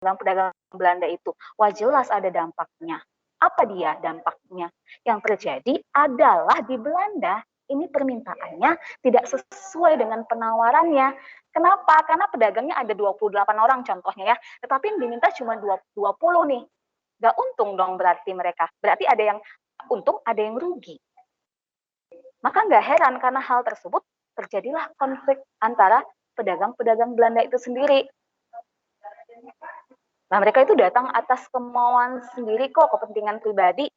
pedagang Belanda itu? Wah, jelas ada dampaknya. Apa dia dampaknya? Yang terjadi adalah di Belanda ini permintaannya tidak sesuai dengan penawarannya. Kenapa? Karena pedagangnya ada 28 orang contohnya ya, tetapi yang diminta cuma 20 nih. Gak untung dong berarti mereka. Berarti ada yang untung, ada yang rugi. Maka nggak heran karena hal tersebut terjadilah konflik antara pedagang-pedagang Belanda itu sendiri. Nah, mereka itu datang atas kemauan sendiri kok, kepentingan pribadi.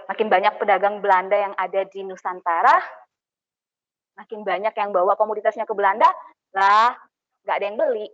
Makin banyak pedagang Belanda yang ada di Nusantara, makin banyak yang bawa komoditasnya ke Belanda, lah nggak ada yang beli.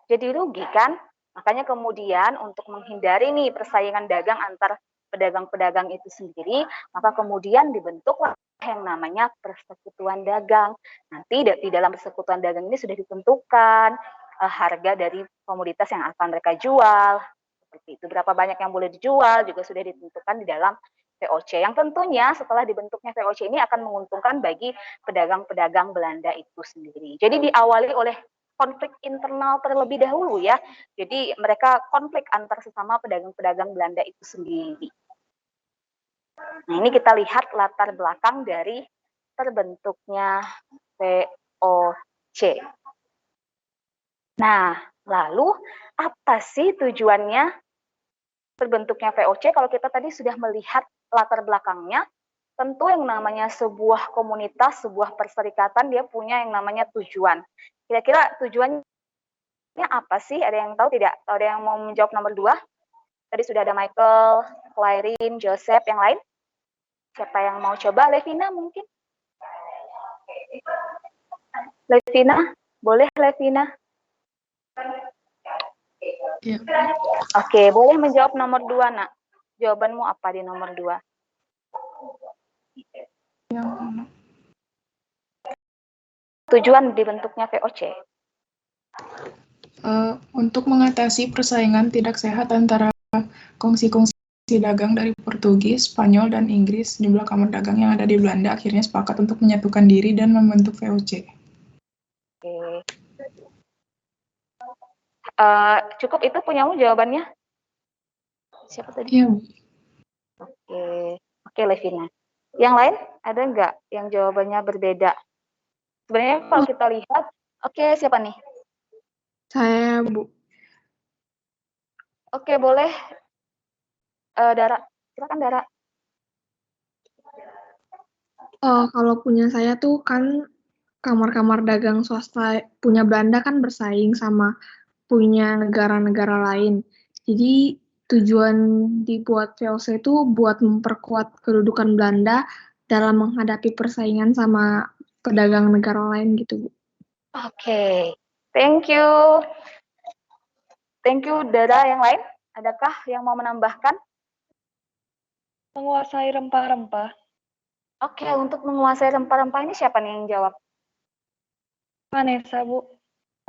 Jadi rugi kan? Makanya kemudian untuk menghindari nih persaingan dagang antar pedagang-pedagang itu sendiri, maka kemudian dibentuklah yang namanya persekutuan dagang. Nanti di dalam persekutuan dagang ini sudah ditentukan harga dari komoditas yang akan mereka jual. Seperti itu, berapa banyak yang boleh dijual juga sudah ditentukan di dalam VOC. Yang tentunya setelah dibentuknya VOC ini akan menguntungkan bagi pedagang-pedagang Belanda itu sendiri. Jadi diawali oleh konflik internal terlebih dahulu ya. Jadi mereka konflik antar sesama pedagang-pedagang Belanda itu sendiri. Nah, ini kita lihat latar belakang dari terbentuknya VOC. Nah, lalu apa sih tujuannya terbentuknya VOC? Kalau kita tadi sudah melihat latar belakangnya, tentu yang namanya sebuah komunitas, sebuah perserikatan, dia punya yang namanya tujuan. Kira-kira tujuannya apa sih? Ada yang tahu tidak? Atau ada yang mau menjawab nomor 2? Tadi sudah ada Michael, Clairin, Joseph, yang lain? Siapa yang mau coba? Levina mungkin? Levina? Boleh Levina? Ya. Oke, boleh menjawab nomor 2, nak. Jawabanmu apa di nomor 2? Yang Tujuan dibentuknya VOC. Untuk mengatasi persaingan tidak sehat antara kongsi-kongsi dagang dari Portugis, Spanyol, dan Inggris, jumlah kamar dagang yang ada di Belanda akhirnya sepakat untuk menyatukan diri dan membentuk VOC. Oke. Cukup itu punyamu jawabannya? Siapa tadi? Iya, Bu. Oke, Levina. Yang lain ada nggak yang jawabannya berbeda? Sebenarnya kalau kita lihat, oke, siapa nih? Saya, Bu. Oke, boleh. Dara, silakan Dara. Kalau punya saya tuh kan kamar-kamar dagang swasta punya Belanda kan bersaing sama punya negara-negara lain. Jadi tujuan dibuat VOC itu buat memperkuat kedudukan Belanda dalam menghadapi persaingan sama pedagang negara lain gitu, Bu. Oke, thank you. Thank you, Dara. Yang lain? Adakah yang mau menambahkan? Menguasai rempah-rempah. Oke, untuk menguasai rempah-rempah ini siapa nih yang jawab? Vanessa, Bu.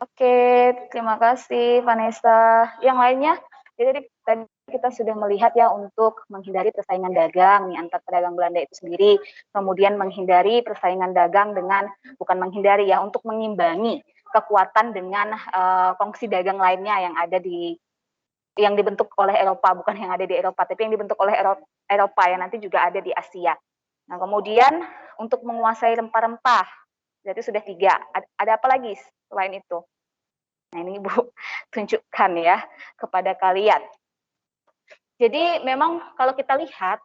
Oke, terima kasih Vanessa. Yang lainnya, jadi tadi kita sudah melihat ya untuk menghindari persaingan dagang nih antar pedagang Belanda itu sendiri, kemudian menghindari persaingan dagang dengan, bukan menghindari ya, untuk mengimbangi kekuatan dengan kongsi dagang lainnya yang dibentuk oleh Eropa, bukan yang ada di Eropa, tapi yang dibentuk oleh Eropa ya, nanti juga ada di Asia. Nah, kemudian untuk menguasai rempah-rempah, berarti sudah 3. Ada apa lagi selain itu? Nah, ini Ibu tunjukkan ya kepada kalian. Jadi memang kalau kita lihat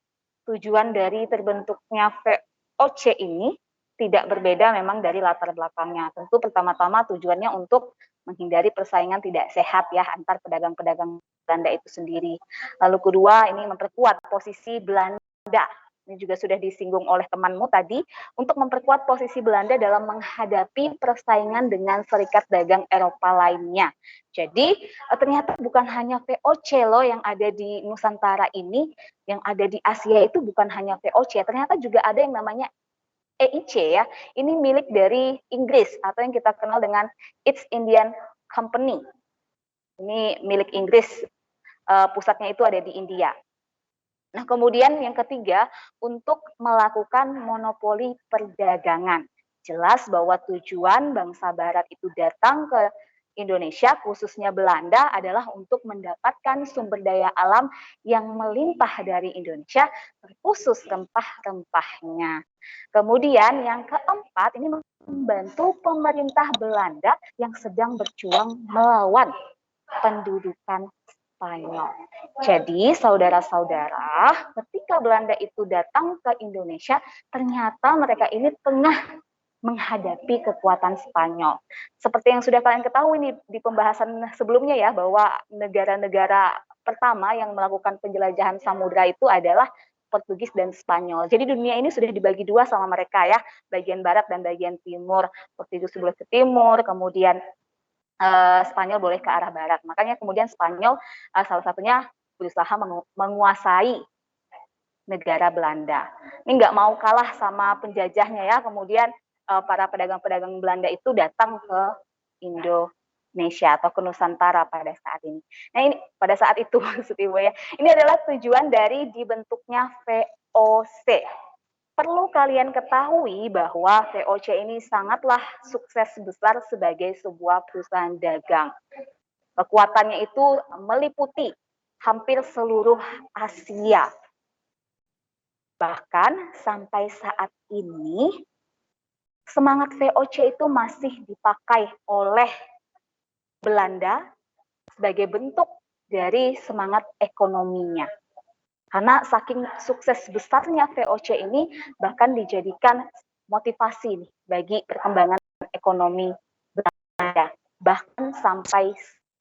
tujuan dari terbentuknya VOC ini tidak berbeda memang dari latar belakangnya. Tentu pertama-tama tujuannya untuk menghindari persaingan tidak sehat ya antar pedagang-pedagang Belanda itu sendiri. Lalu kedua, ini memperkuat posisi Belanda. Ini juga sudah disinggung oleh temanmu tadi, untuk memperkuat posisi Belanda dalam menghadapi persaingan dengan serikat dagang Eropa lainnya. Jadi ternyata bukan hanya VOC loh yang ada di Nusantara ini, yang ada di Asia itu bukan hanya VOC, ternyata juga ada yang namanya EIC ya. Ini milik dari Inggris atau yang kita kenal dengan East Indian Company. Ini milik Inggris, pusatnya itu ada di India. Nah, kemudian yang ketiga, untuk melakukan monopoli perdagangan. Jelas bahwa tujuan bangsa Barat itu datang ke Indonesia, khususnya Belanda, adalah untuk mendapatkan sumber daya alam yang melimpah dari Indonesia, khusus rempah-rempahnya. Kemudian yang keempat, ini membantu pemerintah Belanda yang sedang berjuang melawan pendudukan Spanyol. Jadi, saudara-saudara, ketika Belanda itu datang ke Indonesia, ternyata mereka ini tengah menghadapi kekuatan Spanyol. Seperti yang sudah kalian ketahui nih di pembahasan sebelumnya ya, bahwa negara-negara pertama yang melakukan penjelajahan samudra itu adalah Portugis dan Spanyol. Jadi dunia ini sudah dibagi dua sama mereka ya, bagian barat dan bagian timur. Portugis boleh ke timur, kemudian Spanyol boleh ke arah barat. Makanya kemudian Spanyol salah satunya berusaha menguasai negara Belanda. Ini nggak mau kalah sama penjajahnya ya, kemudian para pedagang-pedagang Belanda itu datang ke Indonesia atau ke Nusantara pada saat ini. Nah ini pada saat itu maksud Ibu ya, ini adalah tujuan dari dibentuknya VOC. Perlu kalian ketahui bahwa VOC ini sangatlah sukses besar sebagai sebuah perusahaan dagang. Kekuatannya itu meliputi hampir seluruh Asia. Bahkan sampai saat ini semangat VOC itu masih dipakai oleh Belanda sebagai bentuk dari semangat ekonominya. Karena saking sukses besarnya VOC ini bahkan dijadikan motivasi nih bagi perkembangan ekonomi Belanda bahkan sampai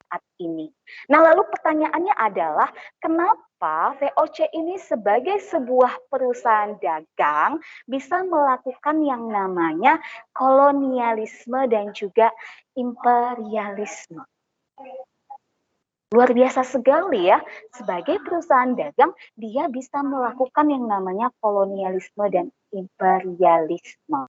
saat ini. Nah, lalu pertanyaannya adalah kenapa VOC ini sebagai sebuah perusahaan dagang bisa melakukan yang namanya kolonialisme dan juga imperialisme. Luar biasa sekali ya, sebagai perusahaan dagang, dia bisa melakukan yang namanya kolonialisme dan imperialisme.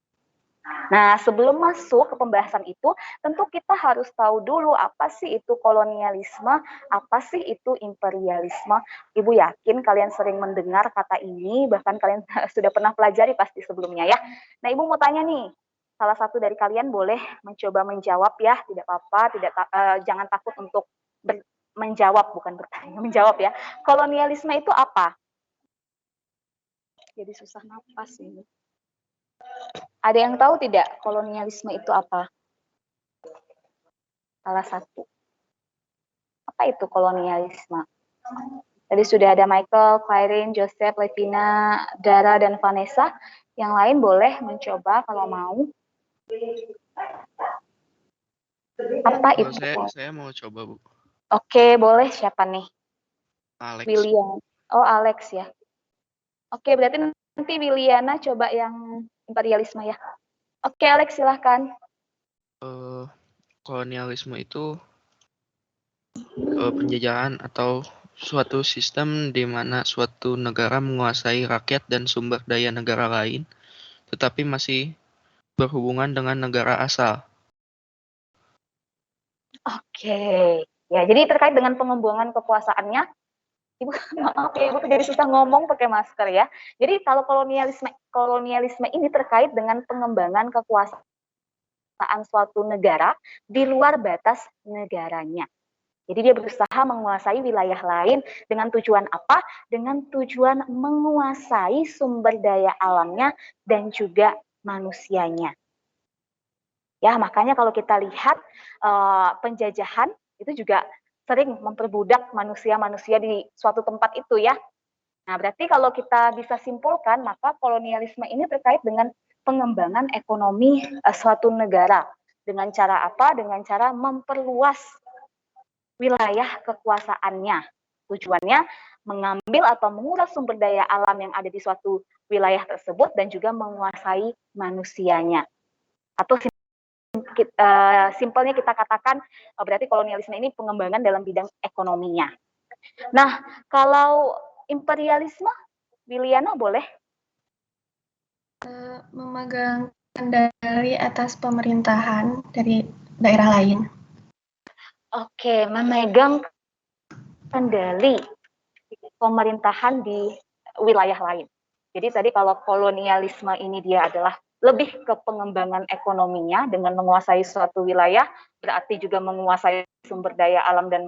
Nah, sebelum masuk ke pembahasan itu, tentu kita harus tahu dulu apa sih itu kolonialisme, apa sih itu imperialisme. Ibu yakin kalian sering mendengar kata ini, bahkan kalian sudah pernah pelajari pasti sebelumnya ya. Nah, Ibu mau tanya nih, salah satu dari kalian boleh mencoba menjawab ya, tidak apa-apa, jangan takut untuk menjawab, bukan bertanya, menjawab ya. Kolonialisme itu apa? Jadi susah napas ini. Ada yang tahu tidak kolonialisme itu apa? Salah satu. Apa itu kolonialisme? Tadi sudah ada Michael, Kyrin, Joseph, Levina, Dara, dan Vanessa. Yang lain boleh mencoba kalau mau. Apa itu? Saya mau coba, Bu. Oke, boleh. Siapa nih? Alex. William. Oh, Alex ya. Oke, berarti nanti Williana coba yang imperialisme ya. Oke, Alex silahkan. Kolonialisme itu penjajahan atau suatu sistem di mana suatu negara menguasai rakyat dan sumber daya negara lain, tetapi masih berhubungan dengan negara asal. Oke, ya jadi terkait dengan pengembangan kekuasaannya, Ibu maaf ya, Ibu tuh jadi susah ngomong pakai masker ya. Jadi kalau kolonialisme ini terkait dengan pengembangan kekuasaan suatu negara di luar batas negaranya. Jadi dia berusaha menguasai wilayah lain dengan tujuan apa? Dengan tujuan menguasai sumber daya alamnya dan juga manusianya. Ya, makanya kalau kita lihat penjajahan itu juga sering memperbudak manusia-manusia di suatu tempat itu ya. Nah, berarti kalau kita bisa simpulkan, maka kolonialisme ini terkait dengan pengembangan ekonomi suatu negara. Dengan cara apa? Dengan cara memperluas wilayah kekuasaannya. Tujuannya mengambil atau menguras sumber daya alam yang ada di suatu wilayah tersebut dan juga menguasai manusianya. Atau simpelnya kita katakan berarti kolonialisme ini pengembangan dalam bidang ekonominya. Nah, kalau imperialisme, Williana boleh? Memegang kendali atas pemerintahan dari daerah lain. Oke, memegang kendali pemerintahan di wilayah lain. Jadi tadi kalau kolonialisme ini dia adalah lebih ke pengembangan ekonominya dengan menguasai suatu wilayah, berarti juga menguasai sumber daya alam dan